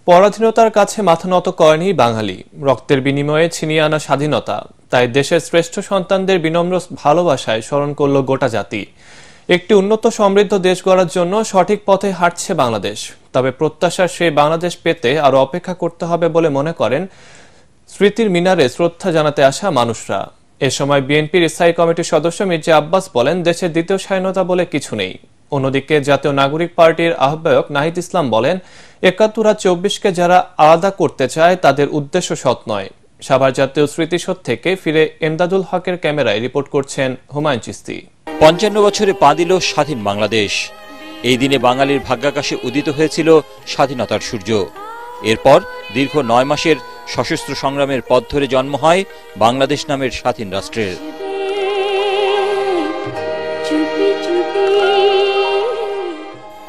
পরাধীনতার কাছে মাথা নত করেনি বাঙালি। রক্তের বিনিময়ে ছিনিয়ে আনা স্বাধীনতা, তাই দেশের শ্রেষ্ঠ সন্তানদের বিনম্র ভালোবাসায় স্মরণ করল গোটা জাতি। একটি উন্নত সমৃদ্ধ দেশ গড়ার জন্য সঠিক পথে হাঁটছে বাংলাদেশ। তবে প্রত্যাশার সেই বাংলাদেশ পেতে আরো অপেক্ষা করতে হবে বলে মনে করেন স্মৃতির মিনারে শ্রদ্ধা জানাতে আসা মানুষরা। এ সময় বিএনপির স্থায়ী কমিটির সদস্য মির্জা আব্বাস বলেন, দেশের দ্বিতীয় স্বাধীনতা বলে কিছু নেই। অন্যদিকে জাতীয় নাগরিক পার্টির আহ্বায়ক নাহিদ ইসলাম বলেন, ৭১ আর ২৪কে যারা আলাদা করতে চায় তাদের উদ্দেশ্য সৎ নয়। সাভার জাতীয় স্মৃতিসৌধ থেকে ফিরে এমদাদুল হকের ক্যামেরায় রিপোর্ট করছেন হুমায়ুন চিস্তি। ৫৫ বছরে পা দিল স্বাধীন বাংলাদেশ। এই দিনে বাঙালির ভাগ্যাকাশে উদিত হয়েছিল স্বাধীনতার সূর্য। এরপর দীর্ঘ ৯ মাসের সশস্ত্র সংগ্রামের পথ ধরে জন্ম হয় বাংলাদেশ নামের স্বাধীন রাষ্ট্রের।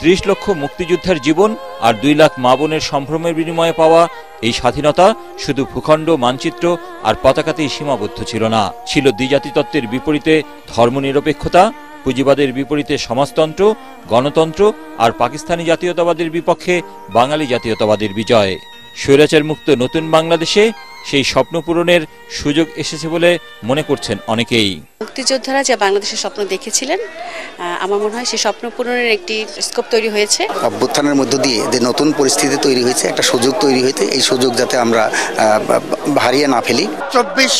৩০ লক্ষ মুক্তিযোদ্ধার জীবন আর ২ লাখ মা বোনের সম্ভ্রমের বিনিময়ে পাওয়া এই স্বাধীনতা শুধু ভূখণ্ড, মানচিত্র আর পতাকাতেই সীমাবদ্ধ ছিল না, ছিল দ্বিজাতিতত্ত্বের বিপরীতে ধর্মনিরপেক্ষতা, পুঁজিবাদের বিপরীতে সমাজতন্ত্র, গণতন্ত্র আর পাকিস্তানি জাতীয়তাবাদের বিপক্ষে বাঙালি জাতীয়তাবাদের বিজয়। স্বৈরাচার মুক্ত নতুন বাংলাদেশে সেই স্বপ্ন পূরণের সুযোগ এসেছে বলে মনে করছেন অনেকেই। মুক্তিযোদ্ধারা যে বাংলাদেশের স্বপ্ন দেখেছিলেন, আমার মনে হয় সেই স্বপ্ন পূরণের একটি স্কোপ তৈরি হয়েছে। অভ্যুত্থানের মধ্য দিয়ে যে নতুন পরিস্থিতি তৈরি হয়েছে, একটা সুযোগ তৈরি হয়েছে, এই সুযোগ যাতে আমরা হারিয়ে না ফেলি। ২৪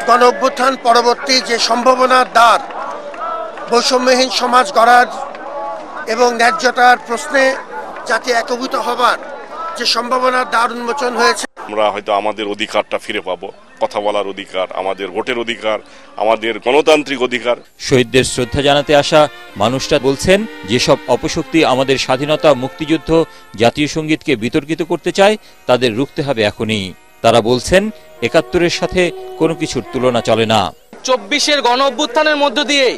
গণ অভ্যুত্থান পরবর্তী যে সম্ভাবনার দ্বার, বৈষম্যহীন সমাজ গড়ার এবং ন্যায্যতার প্রশ্নে জাতি একভূত হবার যে সম্ভাবনার দ্বার উন্মোচন হয়েছে। আমরা হয়তো আমাদের অধিকারটা ফিরে পাবো, কথা বলার অধিকার, আমাদের ভোটের অধিকার, আমাদের গণতান্ত্রিক অধিকার। শহীদদের শ্রদ্ধা জানাতে আসা মানুষরা বলছেন, যেসব অপশক্তি আমাদের স্বাধীনতা, মুক্তিযুদ্ধ, জাতীয় সঙ্গীতকে বিতর্কিত করতে চায় তাদের রুখতে হবে এখনই। তারা বলছেন, ৭১-এর সাথে কোনো কিছুর তুলনা চলে না। ২৪-এর গণ অভ্যুত্থানের মধ্য দিয়ে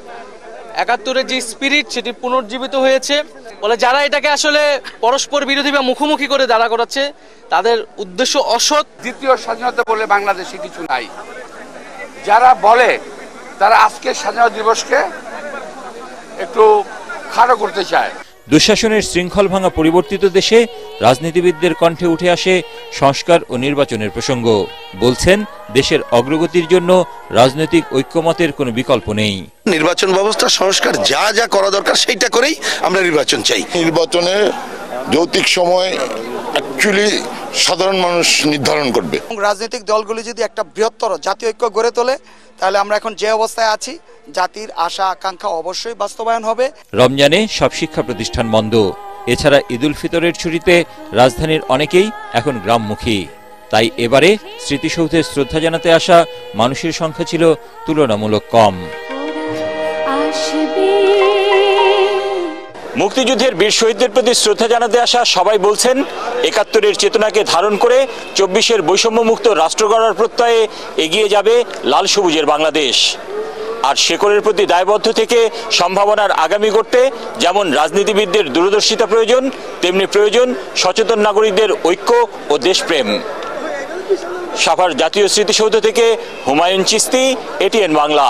৭১-এর যে স্পিরিট সেটি পুনর্জীবিত হয়েছে বলে যারা এটাকে আসলে পরস্পর বিরোধী বা মুখোমুখি করে দাঁড়া করাচ্ছে তাদের উদ্দেশ্য অসৎ। দ্বিতীয় স্বাধীনতা বলে বাংলাদেশে কিছু নাই। যারা বলে তারা আজকের স্বাধীনতা দিবসকে একটু খাটো করতে চায়। দুঃশাসনের শৃঙ্খল ভাঙা পরিবর্তিত দেশে রাজনীতিবিদদের কণ্ঠে উঠে আসে সংস্কার ও নির্বাচনের প্রসঙ্গ। বলছেন, দেশের অগ্রগতির জন্য রাজনৈতিক ঐক্যমতের কোনো বিকল্প নেই। নির্বাচন ব্যবস্থা সংস্কার যা যা করা দরকার সেইটা করেই আমরা নির্বাচন চাই। নির্বাচনে যৌক্তিক সময় অ্যাকচুয়ালি সাধারণ মানুষ নির্ধারণ করবে। রাজনৈতিক দলগুলি যদি একটা বৃহত্তর জাতীয় ঐক্য গড়ে তোলে, তাহলে আমরা এখন যে অবস্থায় আছি, জাতির আশা আকাঙ্ক্ষা অবশ্যই বাস্তবায়ন হবে। রমজানে সব শিক্ষা প্রতিষ্ঠান বন্ধ। এছাড়া ঈদুল ফিতরের ছুটিতে রাজধানীর অনেকেই এখন গ্রামমুখী। তাই এবারে স্মৃতিসৌধে শ্রদ্ধা জানাতে আসা মানুষের সংখ্যা ছিল তুলনামূলক কম। মুক্তিযুদ্ধের বীর শহীদদের প্রতি শ্রদ্ধা জানাতে আসা সবাই বলছেন, ৭১-এর চেতনাকে ধারণ করে ২৪-এর বৈষম্যমুক্ত রাষ্ট্র গড়ার প্রত্যয়ে এগিয়ে যাবে লাল সবুজের বাংলাদেশ। আর শেকড়ের প্রতি দায়বদ্ধ থেকে সম্ভাবনার আগামী গড়তে যেমন রাজনীতিবিদদের দূরদর্শিতা প্রয়োজন, তেমনি প্রয়োজন সচেতন নাগরিকদের ঐক্য ও দেশপ্রেম। সাভার জাতীয় স্মৃতিসৌধ থেকে হুমায়ুন চিস্তি, এটিএন বাংলা।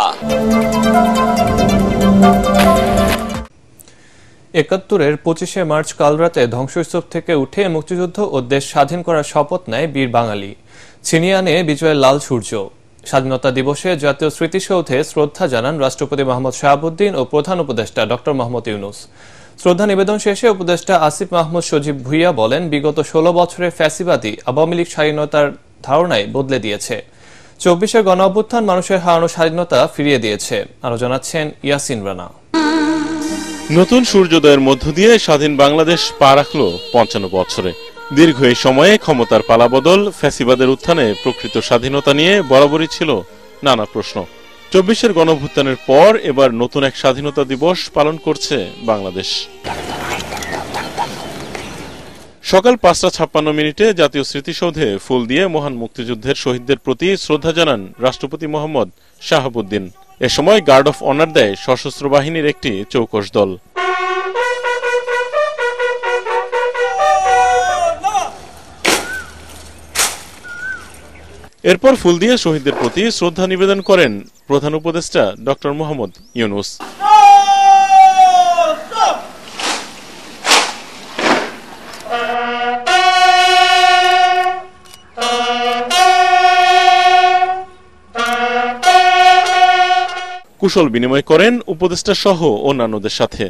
৭১-এর ২৫শে মার্চ কালরাতে ধ্বংসস্তূপ থেকে উঠে মুক্তিযুদ্ধ ও দেশ স্বাধীন করার শপথ নেয় বীর বাঙালি। ছিনিয়ে আনে বিজয়ের লাল সূর্য। স্বাধীনতা দিবসে জাতীয় স্মৃতিসৌধে শ্রদ্ধা জানান রাষ্ট্রপতি মোহাম্মদ শাহাবুদ্দিন ও প্রধান উপদেষ্টা ডক্টর মোহাম্মদ ইউনূস। শ্রদ্ধা নিবেদন শেষে উপদেষ্টা আসিফ মাহমুদ সজীব ভুইয়া বলেন, বিগত ১৬ বছরের ফ্যাসিবাদী আওয়ামী লীগ স্বাধীনতার ধারণাই বদলে দিয়েছে। ২৪-এর গণ অভ্যুত্থান মানুষের হারানো স্বাধীনতা ফিরিয়ে দিয়েছে। আরো জানাচ্ছেন ইয়াসিন রানা। নতুন সূর্যোদয়ের মধ্য দিয়ে স্বাধীন বাংলাদেশ পা রাখল ৫৫ বছরে। দীর্ঘ এই সময়ে ক্ষমতার পালাবদল, ফ্যাসিবাদের উত্থানে প্রকৃত স্বাধীনতা নিয়ে বরাবরই ছিল নানা প্রশ্ন। ২৪-এর গণঅভ্যুত্থানের পর এবার নতুন এক স্বাধীনতা দিবস পালন করছে বাংলাদেশ। সকাল ৫টা ৫৬ জাতীয় স্মৃতিসৌধে ফুল দিয়ে মহান মুক্তিযুদ্ধের শহীদদের প্রতি শ্রদ্ধা জানান রাষ্ট্রপতি মোহাম্মদ শাহাবুদ্দিন। এ সময় গার্ড অফ অনার দেয় সশস্ত্র বাহিনীর একটি চৌকস দল। এরপর ফুল দিয়ে শহীদদের প্রতি শ্রদ্ধা নিবেদন করেন প্রধান উপদেষ্টা ডক্টর মোহাম্মদ ইউনূস। কুশল বিনিময় করেন উপদেষ্টা সহ অন্যান্যদের সাথে।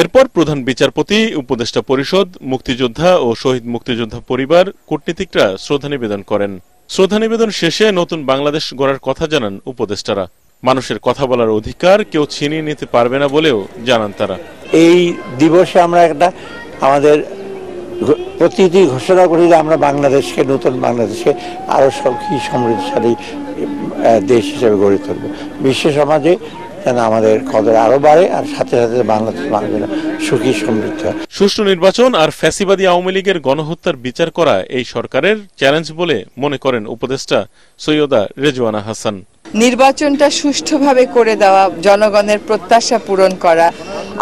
এরপর প্রধান বিচারপতি, উপদেষ্টা পরিষদ, মুক্তিযোদ্ধা ও শহীদ মুক্তিযোদ্ধা পরিবার, কূটনীতিকরা শ্রদ্ধা নিবেদন করেন। শ্রদ্ধা নিবেদন শেষে নতুন বাংলাদেশ গড়ার কথা জানান উপদেষ্টারা। মানুষের কথা বলার অধিকার কেউ ছিনিয়ে নিতে পারবে না বলেও জানান তারা। এই দিবসে আমরা একটা আমাদের প্রতিটি ঘোষণা করি যে আমরা বাংলাদেশকে, নতুন বাংলাদেশকে আরো সুখী সমৃদ্ধশালী দেশ হিসেবে গড়ে তুলব। বিশ্ব সমাজে যেন আমাদের কদর আরো বাড়ে, আর সাথে সাথে বাংলাদেশ মানুষের সুখী সমৃদ্ধ। সুষ্ঠু নির্বাচন আর ফ্যাসিবাদী আওয়ামী লীগের গণহত্যার বিচার করা এই সরকারের চ্যালেঞ্জ বলে মনে করেন উপদেষ্টা সৈয়দা রেজওয়ানা হাসান। নির্বাচনটা সুষ্ঠুভাবে করে দেওয়া, জনগণের প্রত্যাশা পূরণ করা।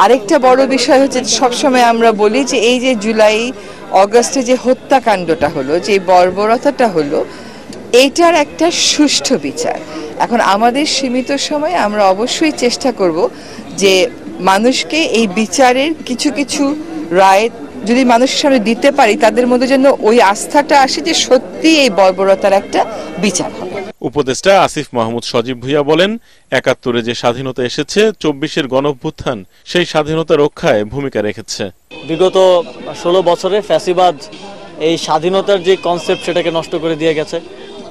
আরেকটা বড় বিষয় হচ্ছে, সবসময় আমরা বলি যে এই যে জুলাই অগস্টে যে হত্যাকাণ্ডটা হলো, যে বর্বরতাটা হলো, এইটার একটা সুষ্ঠু বিচার। এখন আমাদের সীমিত সময়ে আমরা অবশ্যই চেষ্টা করব যে মানুষকে এই বিচারের কিছু কিছু রায় যদি মানুষের সামনে দিতে পারি, তাদের মধ্যে যেন ওই আস্থাটা আসে যে সত্যি এই বর্বরতার একটা বিচার হবে। উপদেষ্টা আসিফ মাহমুদ সজীব ভুইয়া বলেন, ৭১-এ যে স্বাধীনতা এসেছে, ২৪-এর গণঅভ্যুত্থান সেই স্বাধীনতা রক্ষায় ভূমিকা রেখেছে। বিগত ১৬ বছরে ফ্যাসিবাদ এই স্বাধীনতার যে কনসেপ্ট সেটাকে নষ্ট করে দিয়ে গেছে।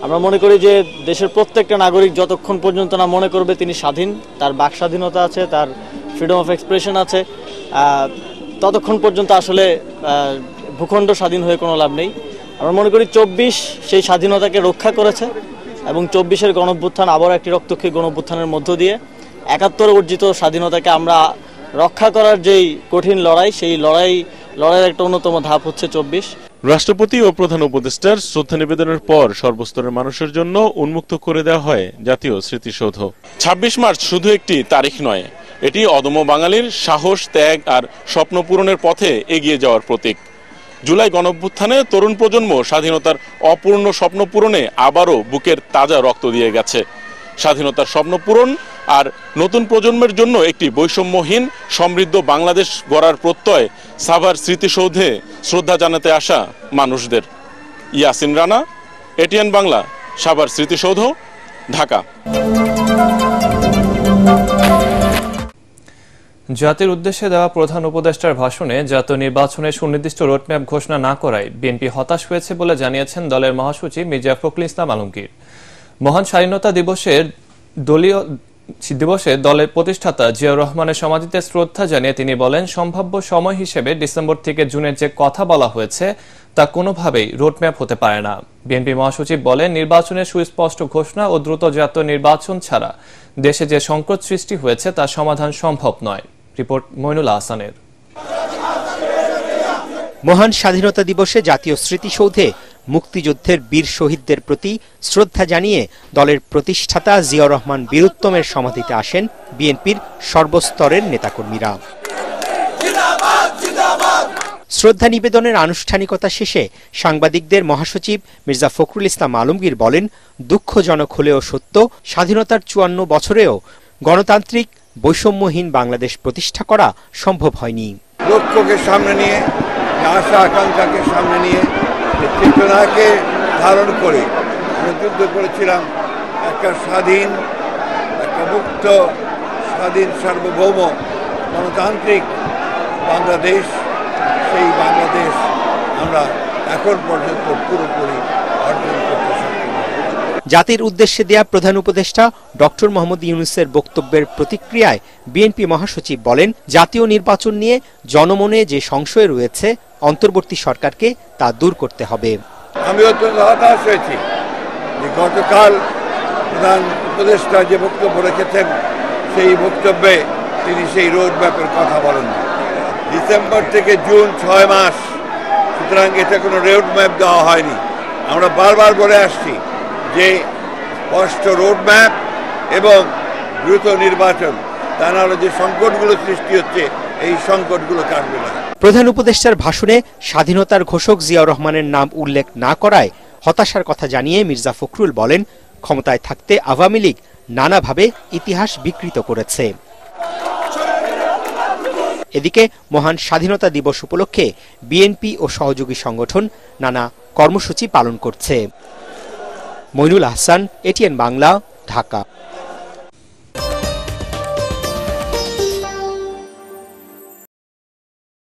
আমরা মনে করি যে দেশের প্রত্যেকটা নাগরিক যতক্ষণ পর্যন্ত না মনে করবে তিনি স্বাধীন, তার বাক স্বাধীনতা আছে, তার ফ্রিডম অফ এক্সপ্রেশন আছে, ততক্ষণ পর্যন্ত আসলে ভূখণ্ড স্বাধীন হয়ে কোনো লাভ নেই। আমরা মনে করি ২৪ সেই স্বাধীনতাকে রক্ষা করেছে এবং ২৪-এর গণঅভ্যুত্থান আবার একটি রক্তক্ষয়ী গণঅভ্যুত্থানের মধ্য দিয়ে ৭১ অর্জিত স্বাধীনতাকে আমরা রক্ষা করার যেই কঠিন লড়াই, সেই লড়াইয়ের একটা অন্যতম ধাপ হচ্ছে ২৪। রাষ্ট্রপতি ও প্রধান উপদেষ্টার শ্রদ্ধা নিবেদনের পর সর্বস্তরের মানুষের জন্য উন্মুক্ত করে দেওয়া হয় জাতীয় স্মৃতিসৌধ। ২৬ মার্চ শুধু একটি তারিখ নয়, এটি অদম্য বাঙালির সাহস, ত্যাগ আর স্বপ্ন পূরণের পথে এগিয়ে যাওয়ার প্রতীক। জুলাই গণঅভ্যুত্থানে তরুণ প্রজন্ম স্বাধীনতার অপূর্ণ স্বপ্ন পূরণে আবারও বুকের তাজা রক্ত দিয়ে গেছে। স্বাধীনতার স্বপ্ন পূরণ আর নতুন প্রজন্মের জন্য একটি বৈষম্যহীন সমৃদ্ধ বাংলাদেশ গড়ার প্রত্যয় সাভার স্মৃতিসৌধে শ্রদ্ধা জানাতে আসা মানুষদের। ইয়াসিন রানা, এটিএন বাংলা, সাভার স্মৃতিসৌধ, ঢাকা। জাতির উদ্দেশ্যে দেওয়া প্রধান উপদেষ্টার ভাষণে জাতীয় নির্বাচনে সুনির্দিষ্ট রোডম্যাপ ঘোষণা না করায় বিএনপি হতাশ হয়েছে বলে জানিয়েছেন দলের মহাসচিব মির্জা ফখরুল ইসলাম আলমগীর। মহান স্বাধীনতা দিবসে দলের প্রতিষ্ঠাতা জিয়াউর রহমানের সমাধিতে শ্রদ্ধা জানিয়ে তিনি বলেন, সম্ভাব্য সময় হিসেবে ডিসেম্বর থেকে জুনের যে কথা বলা হয়েছে তা কোনোভাবেই রোডম্যাপ হতে পারে না। বিএনপি মহাসচিব বলেন, নির্বাচনের সুস্পষ্ট ঘোষণা ও দ্রুত জাতীয় নির্বাচন ছাড়া দেশে যে সংকট সৃষ্টি হয়েছে তার সমাধান সম্ভব নয়। রিপোর্ট মইনুল আহসানের। মহান স্বাধীনতা দিবসে জাতীয় স্মৃতিসৌধে মুক্তিযুদ্ধের বীর শহীদদের প্রতি শ্রদ্ধা জানিয়ে দলের প্রতিষ্ঠাতা জিয়াউর রহমান বীরুত্তমের সমাধিতে আসেন বিএনপির সর্বস্তরের নেতাকর্মীরা। শ্রদ্ধা নিবেদনের আনুষ্ঠানিকতা শেষে সাংবাদিকদের মহাসচিব মির্জা ফখরুল ইসলাম আলমগীর বলেন, দুঃখজনক হলেও সত্য, স্বাধীনতার ৫৪ বছরেও গণতান্ত্রিক বৈষম্যহীন বাংলাদেশ প্রতিষ্ঠা করা সম্ভব হয়নি। লক্ষ্যকে সামনে নিয়ে, আশা আকাঙ্ক্ষাকে সামনে নিয়ে, চেতনাকে ধারণ করে আমরা যুদ্ধ করেছিলাম একটা স্বাধীন, একটা মুক্ত, স্বাধীন, সার্বভৌম, গণতান্ত্রিক বাংলাদেশ। সেই বাংলাদেশ আমরা এখন পর্যন্ত পুরোপুরি অর্জন করতে সক্ষম। জাতির উদ্দেশ্যে দেয়া প্রধান উপদেষ্টা ডক্টর মোহাম্মদ ইউনূসের বক্তব্যের প্রতিক্রিয়ায় বিএনপি মহাসচিব বলেন, জাতীয় নির্বাচন নিয়ে জনমনে যে সংশয় রয়েছে, অন্তর্বর্তী সরকারকে তা দূর করতে হবে। আমি অত্যন্ত হতাশ হয়েছি যে গতকাল প্রধান উপদেষ্টা যে বক্তব্য রেখেছেন, সেই বক্তব্যে তিনি সেই রোড ম্যাপের কথা বলেন। ডিসেম্বর থেকে জুন ৬ মাস, সুতরাং এটা কোনো রোড ম্যাপ দেওয়া হয়নি। আমরা বারবার বলে আসছি যে স্পষ্ট রোড ম্যাপ এবং দ্রুত নির্বাচন, তা নাহলে যে সংকটগুলো সৃষ্টি হচ্ছে এই সংকটগুলো কাটবে না। প্রধান উপদেষ্টার ভাষণে স্বাধীনতার ঘোষক জিয়াউর রহমানের নাম উল্লেখ না করায় হতাশার কথা জানিয়ে মির্জা ফখরুল বলেন, ক্ষমতায় থাকতে আওয়ামী লীগ নানাভাবে ইতিহাস বিকৃত করেছে। এদিকে মহান স্বাধীনতা দিবস উপলক্ষে বিএনপি ও সহযোগী সংগঠন নানা কর্মসূচি পালন করছে। মইনুল আহসান, এটিএন বাংলা, ঢাকা।